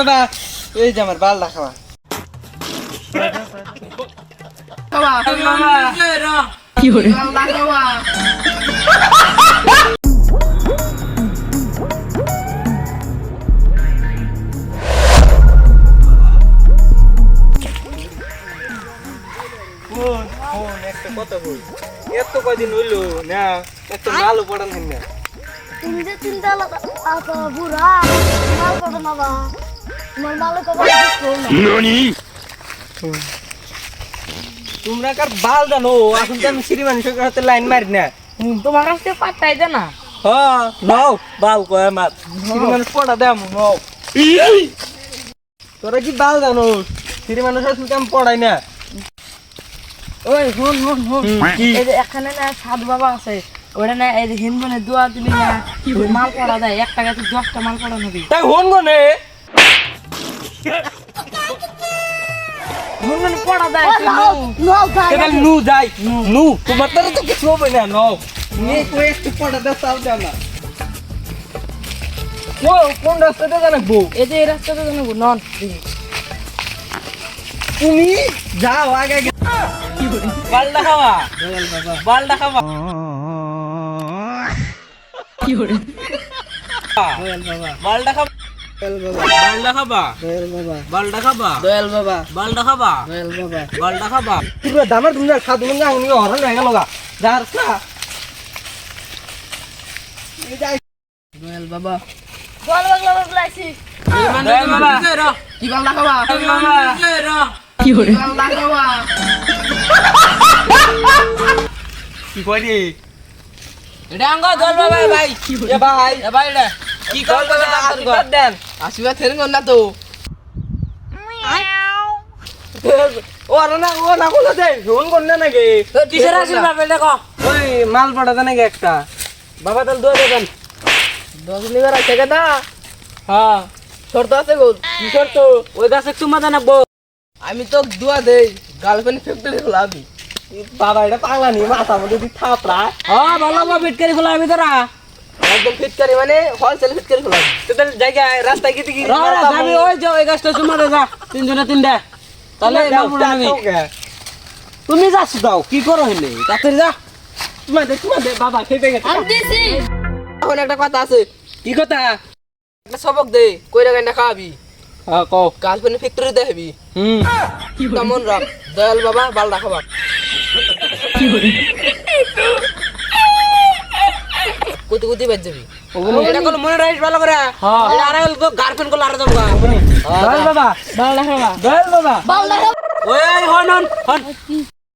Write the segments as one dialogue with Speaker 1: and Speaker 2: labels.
Speaker 1: বাবা এই যে আমার বালটা খাওয়া
Speaker 2: কি করে
Speaker 1: একটা কথা বল এত কয়দিন হইলো না একটা মালও পড়ান না
Speaker 3: তুমি যে চিন্তা বুড়া মাল করো না বা তোমার মালে তো
Speaker 1: তোমরা কার বাল জানো এখন তো আমি সিঁড়ি মানুষের হাতে লাইন মারি না
Speaker 2: তোমার কাছে পাত্তাই দে না
Speaker 1: হ্যাঁ নাও বাল কয় আমার সিঁড়ি মানুষ পড়া দেয় নাও তোরা কি বাল জানো সিঁড়ি মানুষের হাতে আমি পড়াই না
Speaker 2: ওই হন হন হন
Speaker 1: কি?
Speaker 2: এই যে এখানে না সাধু বাবা আছে ওটা না এই যে হিন্দুনে দোয়া দিবি না ওই মাল পড়া দেয় 1 টাকাতে 10টা মাল পড়া নেবি
Speaker 1: তাই হন গনে
Speaker 2: হিন্দুনে পড়া দেয় তুই
Speaker 3: নাও নাও
Speaker 1: এবার নু যাই নু তোমার দ্বারা তো কিছু হবে না নাও তুমি কই একটু পড়া দাও তাও দাও না ও কোন রাস্তাতে জানাবো
Speaker 2: এই যে এই রাস্তাতে জানাবো নন
Speaker 1: তুমি যাও আগে আগে
Speaker 2: বালটা খাওয়া বালটা খাওয়া কি করে বালটা খাওয়া বালটা খাবা বালটা খাবা
Speaker 1: দয়াল বাবা
Speaker 2: বালটা খাবা
Speaker 1: দয়াল বাবা
Speaker 2: বালটা খাবা
Speaker 1: তুই দামার তুমি খাদু না আমি হরন হয়ে গেল গা যার না এই যাই
Speaker 2: দয়াল বাবা
Speaker 3: বল বাংলা বলাইছি
Speaker 2: দয়াল বাবা কি বালটা খাবা কি করে বালটা খাবা
Speaker 1: কি কই রে
Speaker 2: এটা আঙ্গ দয়াল বাবা ভাই
Speaker 1: এ ভাই
Speaker 2: এ ভাই এটা কি কল বাবা
Speaker 1: আশীর্বাদ দেন
Speaker 2: আশীর্বাদ ফেরেন না তো
Speaker 1: ও আর না ও না কোলা দে ফোন কোন না নাকি
Speaker 2: কিসের আশীর্বাদ বেটা কো
Speaker 1: ওই মাল পড়া দেন নাকি একটা বাবা তাহলে দোয়া দেবেন
Speaker 2: 10 লিভার আছে কেদা
Speaker 1: হ্যাঁ
Speaker 2: শর্ত আছে গো
Speaker 1: কি শর্ত ওই গাছে তোমার জানাবো
Speaker 2: আমি তো দোয়া দেই গার্লফ্রেন্ড ফ্যাক্টরি খোলাবি
Speaker 1: বাবা এটা পাগলা নি মাথা মধ্যে দি থাপড়া
Speaker 2: হ্যাঁ ভালো ভালো ফিটকারি খোলাবি তোরা
Speaker 1: একদম ফিটকারি মানে হোলসেল ফিটকারি খোলা তোদের জায়গায় রাস্তায় গিয়ে কি
Speaker 2: যাবি ওই যে ওই গাছটা সুমারে যা তিনজনে তিনটা তাহলে
Speaker 1: তুমি যাচ্ছ দাও
Speaker 2: কি করো হইলে তাড়াতাড়ি যা
Speaker 1: তোমাদের বাবা খেতে গেছে
Speaker 3: আমি দিছি
Speaker 2: এখন একটা কথা আছে
Speaker 1: কি কথা
Speaker 2: একটা সবক দে কইরা গান্ডা খাওয়াবি
Speaker 1: হ্যাঁ কও
Speaker 2: গার্লফ্রেন্ড ফ্যাক্টরি দেখাবি
Speaker 1: হুম
Speaker 2: কেমন রাখ দয়াল বাবা বালটা খাবা কুতি কুতি বাজ যাবি এটা কোন মনে রাইস ভালো করে
Speaker 1: হ্যাঁ।
Speaker 2: এটা আর গার্লফ্রেন্ড কোলা আর যাবো
Speaker 1: দয়াল বাবা
Speaker 2: বালটা খাবা
Speaker 1: দয়াল বাবা
Speaker 3: বাংলা
Speaker 2: ওই হন হন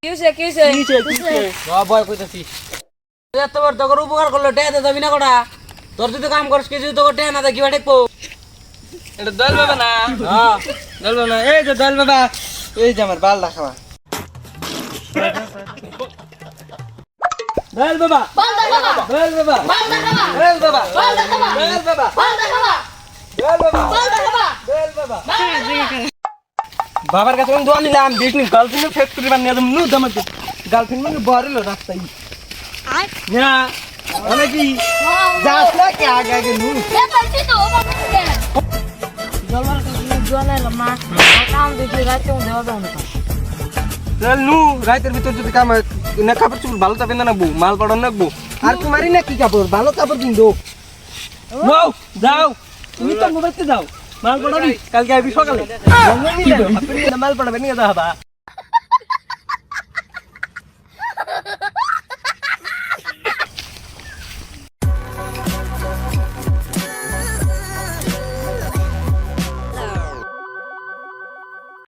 Speaker 2: কি হইছে
Speaker 1: কিছে
Speaker 2: ভয় কইতাছি এত বড় তোর উপকার করলো টেতে যাবি না কোটা তোর যদি কাম করিস কিছু তোকে টেয়া না দেখিবা দেখবো
Speaker 1: এটা দয়াল বাবা না
Speaker 2: হ্যাঁ
Speaker 1: দয়াল বাবা না এই যে দয়াল বাবা এই যে আমার বালটা খাওয়া দয়াল বাবা
Speaker 3: বাংলা বাবা
Speaker 1: দয়াল বাবা
Speaker 3: বাংলা বাবা
Speaker 1: দয়াল বাবা
Speaker 3: বাংলা বাবা
Speaker 1: দয়াল বাবা
Speaker 3: বাংলা বাবা
Speaker 1: দয়াল বাবা
Speaker 3: বাংলা বাবা
Speaker 1: দয়াল বাবা বাবার কাছে আমি দোয়া নিলাম দেখনি গার্লফ্রেন্ড ফ্যাক্টরি বানিয়ে দেব নু দামাতে গার্লফ্রেন্ড মানে বড়লো রাস্তায়
Speaker 3: আই
Speaker 1: না মানে কি যাস না কি আগে আগে নু
Speaker 3: এ বলছি তো ও বাবা
Speaker 2: জলবার জলে মা কাম দেখি রাতে দেওয়া দাও না
Speaker 1: চল নু রাতের ভিতর যদি কাম হয়, না কাপড় চুপড় ভালো চাপে না নাকবো মাল পাড়ন নাকবো আর তোমারই না কি কাপড় ভালো কাপড় কিনবো যাও যাও তুমি তো মোবাইলতে যাও মাল পড়াবি কালকে আইবি সকালে মাল পড়াবে নিয়ে যাবা